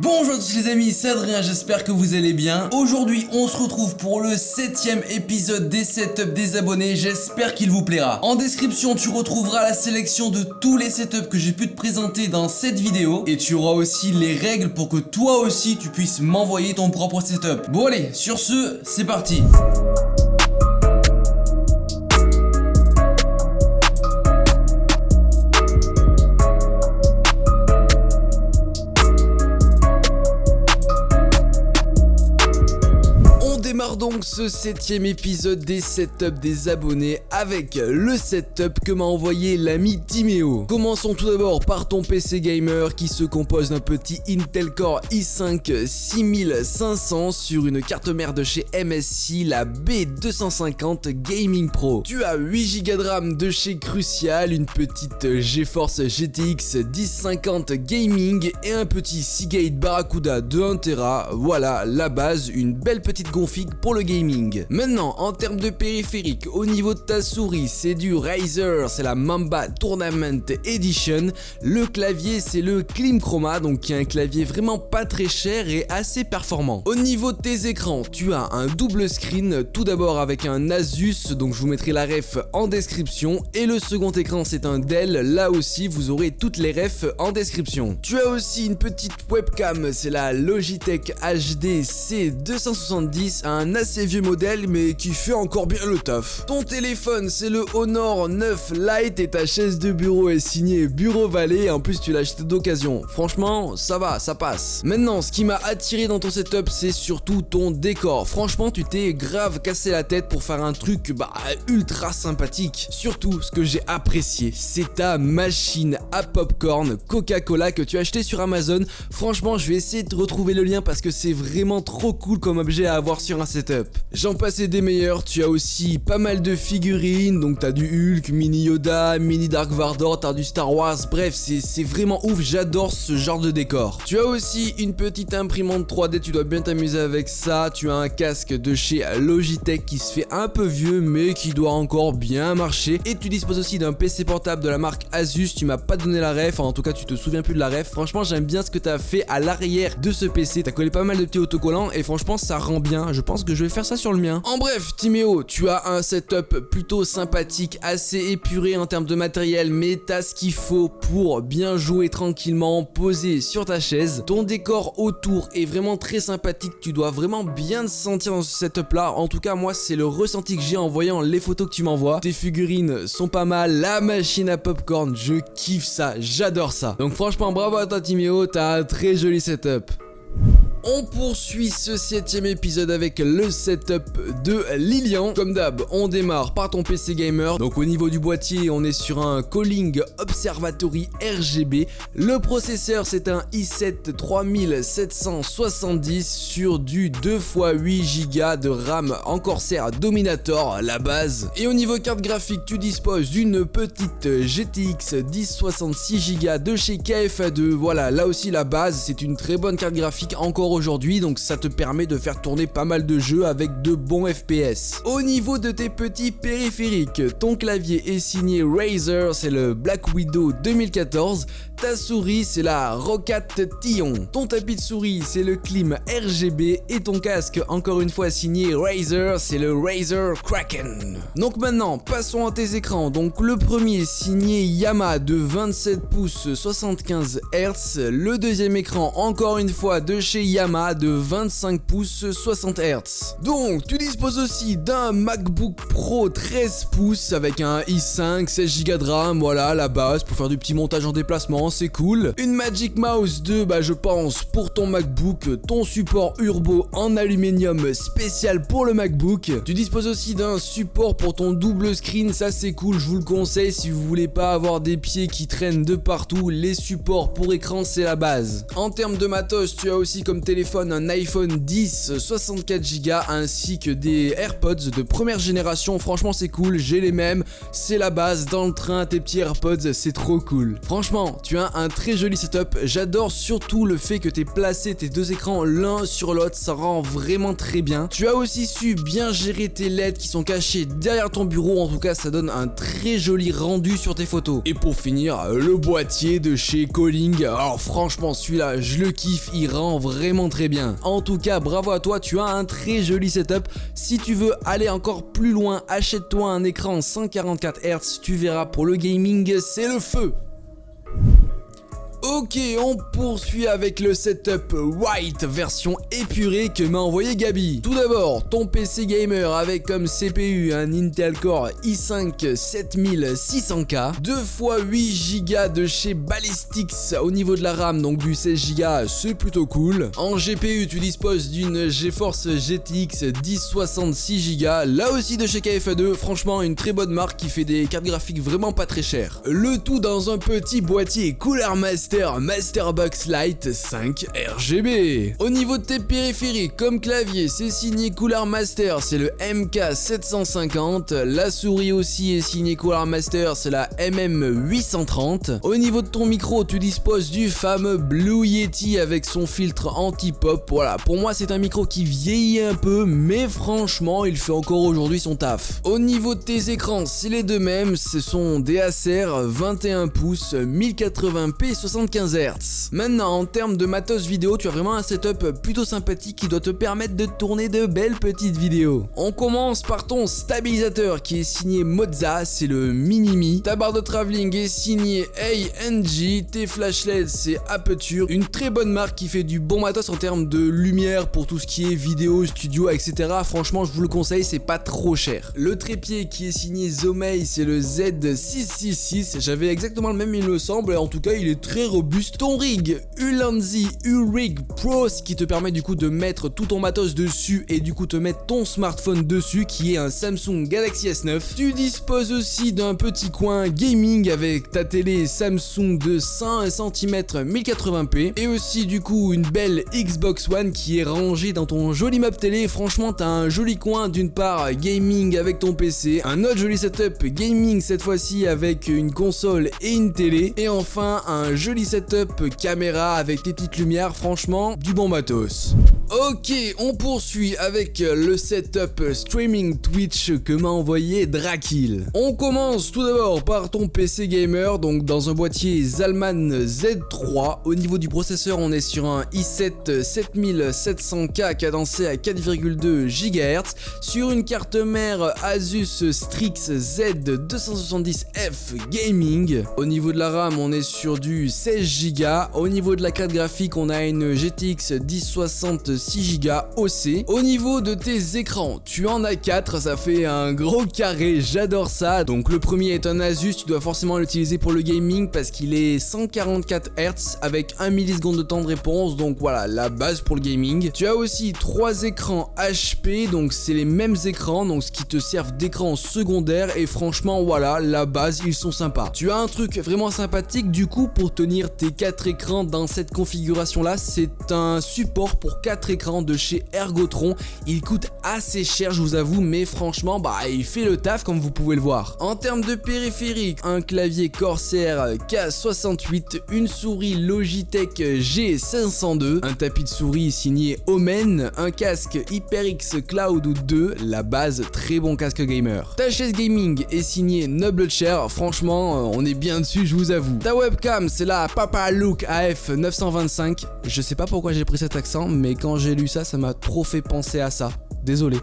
Bonjour à tous les amis, c'est Adrien, j'espère que vous allez bien. Aujourd'hui on se retrouve pour le 7ème épisode des setups des abonnés, j'espère qu'il vous plaira. En description tu retrouveras la sélection de tous les setups que j'ai pu te présenter dans cette vidéo. Et tu auras aussi les règles pour que toi aussi tu puisses m'envoyer ton propre setup. Bon allez, sur ce, c'est parti. Donc ce 7ème épisode des setups des abonnés avec le setup que m'a envoyé l'ami Timéo. Commençons tout d'abord par ton PC gamer qui se compose d'un petit Intel Core i5 6500 sur une carte mère de chez MSI, la B250 Gaming Pro. Tu as 8Go de RAM de chez Crucial, une petite GeForce GTX 1050 Gaming et un petit Seagate Barracuda de 1TB. Voilà la base, une belle petite config pour le gaming. Maintenant, en termes de périphérique, au niveau de ta souris, c'est du Razer, c'est la Mamba Tournament Edition. Le clavier, c'est le Klimchroma, donc qui est un clavier vraiment pas très cher et assez performant. Au niveau de tes écrans, tu as un double screen, tout d'abord avec un Asus, donc je vous mettrai la ref en description. Et le second écran, c'est un Dell, là aussi vous aurez toutes les refs en description. Tu as aussi une petite webcam, c'est la Logitech HD C270, un assez vieux modèle mais qui fait encore bien le taf. Ton téléphone c'est le Honor 9 Lite et ta chaise de bureau est signée Bureau Valley, en plus tu l'as acheté d'occasion. Franchement ça va, ça passe. Maintenant ce qui m'a attiré dans ton setup c'est surtout ton décor. Franchement tu t'es grave cassé la tête pour faire un truc ultra sympathique. Surtout ce que j'ai apprécié c'est ta machine à popcorn Coca-Cola que tu as acheté sur Amazon. Franchement je vais essayer de retrouver le lien parce que c'est vraiment trop cool comme objet à avoir sur un setup. J'en passais des meilleurs, tu as aussi pas mal de figurines, donc t'as du Hulk, mini Yoda, mini Dark Vador, t'as du Star Wars, bref c'est vraiment ouf, j'adore ce genre de décor. Tu as aussi une petite imprimante 3D, tu dois bien t'amuser avec ça, tu as un casque de chez Logitech qui se fait un peu vieux mais qui doit encore bien marcher, et tu disposes aussi d'un PC portable de la marque Asus, tu m'as pas donné la ref, en tout cas tu te souviens plus de la ref. Franchement j'aime bien ce que t'as fait à l'arrière de ce PC, t'as collé pas mal de petits autocollants et franchement ça rend bien, je pense que je vais faire ça sur le mien. En bref, Timéo, tu as un setup plutôt sympathique, assez épuré en termes de matériel, mais t'as ce qu'il faut pour bien jouer tranquillement, posé sur ta chaise. Ton décor autour est vraiment très sympathique, tu dois vraiment bien te sentir dans ce setup là. En tout cas, moi, c'est le ressenti que j'ai en voyant les photos que tu m'envoies. Tes figurines sont pas mal, la machine à popcorn, je kiffe ça, j'adore ça. Donc franchement, bravo à toi Timéo, t'as un très joli setup. On poursuit ce 7ème épisode avec le setup de Lilian. Comme d'hab, on démarre par ton PC gamer. Donc au niveau du boîtier, on est sur un Calling Observatory RGB. Le processeur, c'est un i7 3770 sur du 2x8Go de RAM en Corsair Dominator, la base. Et au niveau carte graphique, tu disposes d'une petite GTX 1066Go de chez KFA2. Voilà, là aussi la base, c'est une très bonne carte graphique encore aujourd'hui, donc ça te permet de faire tourner pas mal de jeux avec de bons FPS. Au niveau de tes petits périphériques, ton clavier est signé Razer, c'est le Black Widow 2014. Ta souris c'est la Rocat Tion. Ton tapis de souris c'est le Klim RGB et ton casque encore une fois signé Razer, c'est le Razer Kraken. Donc maintenant passons à tes écrans. Donc le premier signé Yamaha de 27 pouces 75 Hz. Le deuxième écran encore une fois de chez Yamaha de 25 pouces 60 Hz. Donc tu disposes aussi d'un MacBook Pro 13 pouces avec un i5 16Go de RAM, voilà la base pour faire du petit montage en déplacement, c'est cool. Une Magic Mouse 2 je pense pour ton MacBook, ton support Urbo en aluminium spécial pour le MacBook. Tu disposes aussi d'un support pour ton double screen, ça c'est cool, je vous le conseille si vous voulez pas avoir des pieds qui traînent de partout, les supports pour écran c'est la base. En termes de matos, tu as aussi comme téléphone un iPhone 10 64Go ainsi que des AirPods de première génération, franchement c'est cool, j'ai les mêmes, c'est la base dans le train, tes petits AirPods c'est trop cool. Franchement tu tu as un très joli setup. J'adore surtout le fait que tu aies placé tes deux écrans l'un sur l'autre, ça rend vraiment très bien. Tu as aussi su bien gérer tes LED qui sont cachés derrière ton bureau, en tout cas ça donne un très joli rendu sur tes photos. Et pour finir, le boîtier de chez Calling, alors franchement celui-là je le kiffe, il rend vraiment très bien. En tout cas bravo à toi, tu as un très joli setup. Si tu veux aller encore plus loin, achète-toi un écran 144 Hz, tu verras, pour le gaming c'est le feu. Ok, on poursuit avec le setup White version épurée que m'a envoyé Gabi. Tout d'abord, ton PC gamer avec comme CPU un Intel Core i5 7600K, 2x8 Go de chez Ballistix au niveau de la RAM, donc du 16 Go, c'est plutôt cool. En GPU, tu disposes d'une GeForce GTX 1066 Go, là aussi de chez KF2, franchement une très bonne marque qui fait des cartes graphiques vraiment pas très chères. Le tout dans un petit boîtier Cooler Masterbox Lite 5 RGB. Au niveau de tes périphériques, comme clavier, c'est signé Cooler Master, c'est le MK750. La souris aussi est signée Cooler Master, c'est la MM830. Au niveau de ton micro, tu disposes du fameux Blue Yeti avec son filtre anti-pop. Voilà, pour moi c'est un micro qui vieillit un peu, mais franchement il fait encore aujourd'hui son taf. Au niveau de tes écrans, c'est les deux mêmes, ce sont des Acer 21 pouces 1080p 75 Hz. Maintenant, en termes de matos vidéo, tu as vraiment un setup plutôt sympathique qui doit te permettre de tourner de belles petites vidéos. On commence par ton stabilisateur qui est signé Mozza, c'est le Minimi. Ta barre de travelling est signée ANG. Tes flash LED, c'est Aperture, une très bonne marque qui fait du bon matos en termes de lumière pour tout ce qui est vidéo, studio, etc. Franchement, je vous le conseille, c'est pas trop cher. Le trépied qui est signé Zomei, c'est le Z666. J'avais exactement le même, il me semble, et en tout cas, il est très robuste. Ton rig Ulanzi U-Rig Pro, ce qui te permet du coup de mettre tout ton matos dessus et du coup te mettre ton smartphone dessus, qui est un Samsung Galaxy S9. Tu disposes aussi d'un petit coin gaming avec ta télé Samsung de 100 cm 1080p et aussi du coup une belle Xbox One qui est rangée dans ton joli meuble télé. Franchement, t'as un joli coin d'une part gaming avec ton PC, un autre joli setup gaming cette fois-ci avec une console et une télé, et enfin un joli setup caméra avec tes petites lumières. Franchement, du bon matos. Ok, on poursuit avec le setup streaming Twitch que m'a envoyé Drakil. On commence tout d'abord par ton PC gamer, donc dans un boîtier Zalman Z3. Au niveau du processeur, on est sur un i7 7700K cadencé à 4,2 GHz, sur une carte mère Asus Strix Z270F Gaming. Au niveau de la RAM, on est sur du 16 Go. Au niveau de la carte graphique, on a une GTX 1060 6 Go OC. Au niveau de tes écrans, tu en as 4, ça fait un gros carré, j'adore ça. Donc le premier est un Asus, tu dois forcément l'utiliser pour le gaming parce qu'il est 144 Hz avec 1 milliseconde de temps de réponse, donc voilà, la base pour le gaming. Tu as aussi 3 écrans HP, donc c'est les mêmes écrans, donc ce qui te servent d'écran secondaire, et franchement voilà, la base, ils sont sympas. Tu as un truc vraiment sympathique du coup pour tenir tes 4 écrans dans cette configuration là, c'est un support pour 4 écrans de chez Ergotron. Il coûte assez cher, je vous avoue, mais franchement il fait le taf comme vous pouvez le voir. En termes de périphérique, un clavier Corsair K68, une souris Logitech G502, un tapis de souris signé Omen, un casque HyperX Cloud 2, la base, très bon casque gamer. Ta chaise gaming est signée Noble Chair, franchement on est bien dessus, je vous avoue. Ta webcam, c'est la Papalook AF 925, je sais pas pourquoi j'ai pris cet accent, mais quand j'ai lu ça, ça m'a trop fait penser à ça. Désolé.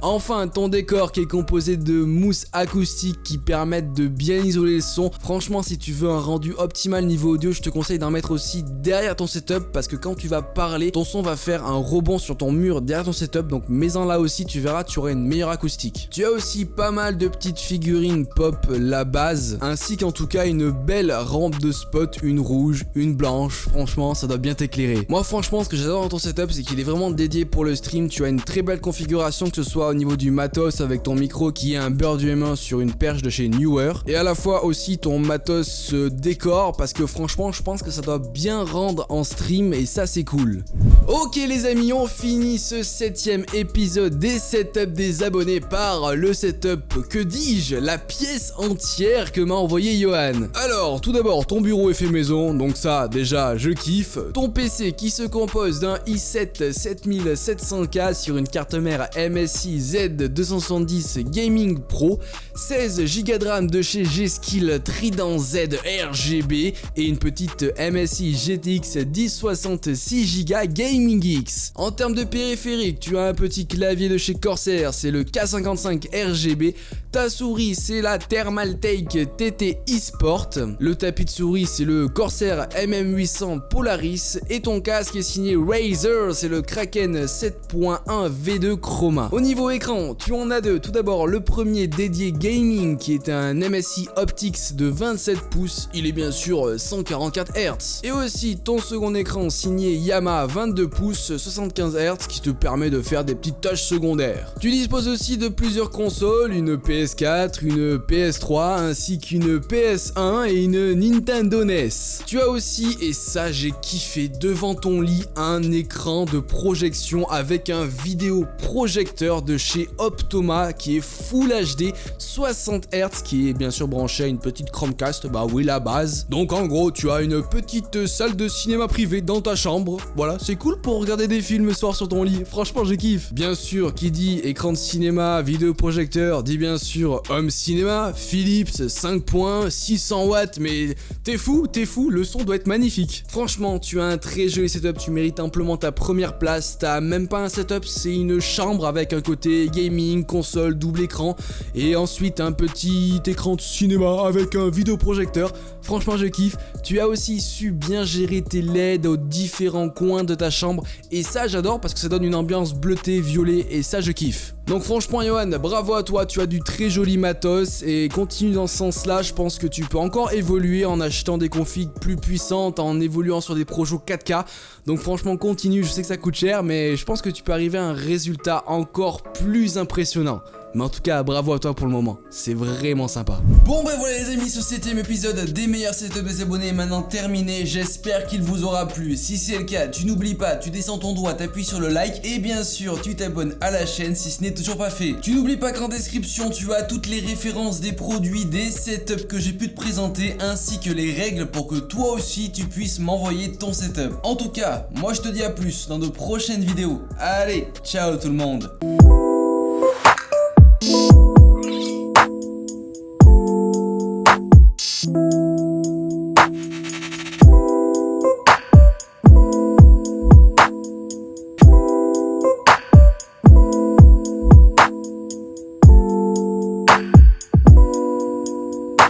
Enfin, ton décor qui est composé de mousse acoustique qui permettent de bien isoler le son. Franchement, si tu veux un rendu optimal niveau audio, je te conseille d'en mettre aussi derrière ton setup, parce que quand tu vas parler, ton son va faire un rebond sur ton mur derrière ton setup, donc mets-en là aussi, tu verras, tu auras une meilleure acoustique. Tu as aussi pas mal de petites figurines pop, la base, ainsi qu'en tout cas une belle rampe de spot, une rouge, une blanche. Franchement, ça doit bien t'éclairer. Moi franchement, ce que j'adore dans ton setup, c'est qu'il est vraiment dédié pour le stream. Tu as une très belle configuration, que ce soit au niveau du matos avec ton micro qui est un Bird M1 sur une perche de chez Newer, et à la fois aussi ton matos décor, parce que franchement je pense que ça doit bien rendre en stream et ça c'est cool. Ok les amis, on finit ce 7ème épisode des setups des abonnés par le setup, que dis-je, la pièce entière que m'a envoyé Johan. Alors tout d'abord ton bureau est fait maison, donc ça déjà je kiffe. Ton PC qui se compose d'un i7 7700K sur une carte mère MSI Z270 Gaming Pro, 16 Go de RAM de chez G-Skill Trident Z RGB et une petite MSI GTX 1060 6 Go Gaming X. En termes de périphérique, tu as un petit clavier de chez Corsair, c'est le K55 RGB. Ta souris c'est la Thermaltake TT eSport. Le tapis de souris c'est le Corsair MM800 Polaris et ton casque est signé Razer, c'est le Kraken 7.1 V2 Chroma. Au niveau écran, tu en as deux. Tout d'abord le premier dédié gaming qui est un MSI Optix de 27 pouces, il est bien sûr 144 Hz. Et aussi ton second écran signé Yamaha 22 pouces 75 Hz qui te permet de faire des petites tâches secondaires. Tu disposes aussi de plusieurs consoles, une PS4, une PS3 ainsi qu'une PS1 et une Nintendo NES. Tu as aussi, et ça j'ai kiffé, devant ton lit un écran de projection avec un vidéoprojecteur de chez Optoma qui est Full HD 60 Hz qui est bien sûr branché à une petite Chromecast, bah oui la base. Donc en gros tu as une petite salle de cinéma privée dans ta chambre, voilà c'est cool pour regarder des films le soir sur ton lit, franchement je kiffe. Bien sûr qui dit écran de cinéma, vidéoprojecteur dit bien sûr home cinéma, Philips 5 points, 600 watts, mais t'es fou, le son doit être magnifique. Franchement tu as un très joli setup, tu mérites amplement ta première place. T'as même pas un setup, c'est une chambre avec un côté gaming, console, double écran et ensuite un petit écran de cinéma avec un vidéoprojecteur. Franchement je kiffe. Tu as aussi su bien gérer tes LED aux différents coins de ta chambre et ça j'adore parce que ça donne une ambiance bleutée, violet et ça je kiffe. Donc franchement Johan, bravo à toi, tu as du très joli matos et continue dans ce sens là, je pense que tu peux encore évoluer en achetant des configs plus puissantes, en évoluant sur des projets 4K, donc franchement continue, je sais que ça coûte cher mais je pense que tu peux arriver à un résultat encore plus impressionnant. Mais en tout cas, bravo à toi pour le moment, c'est vraiment sympa. Bon ben voilà les amis, ce 7ème épisode des meilleurs setups des abonnés est maintenant terminé, j'espère qu'il vous aura plu. Si c'est le cas, tu n'oublies pas, tu descends ton doigt, t'appuies sur le like et bien sûr tu t'abonnes à la chaîne si ce n'est toujours pas fait. Tu n'oublies pas qu'en description tu as toutes les références des produits, des setups que j'ai pu te présenter ainsi que les règles pour que toi aussi tu puisses m'envoyer ton setup. En tout cas, moi je te dis à plus dans de prochaines vidéos. Allez, ciao tout le monde.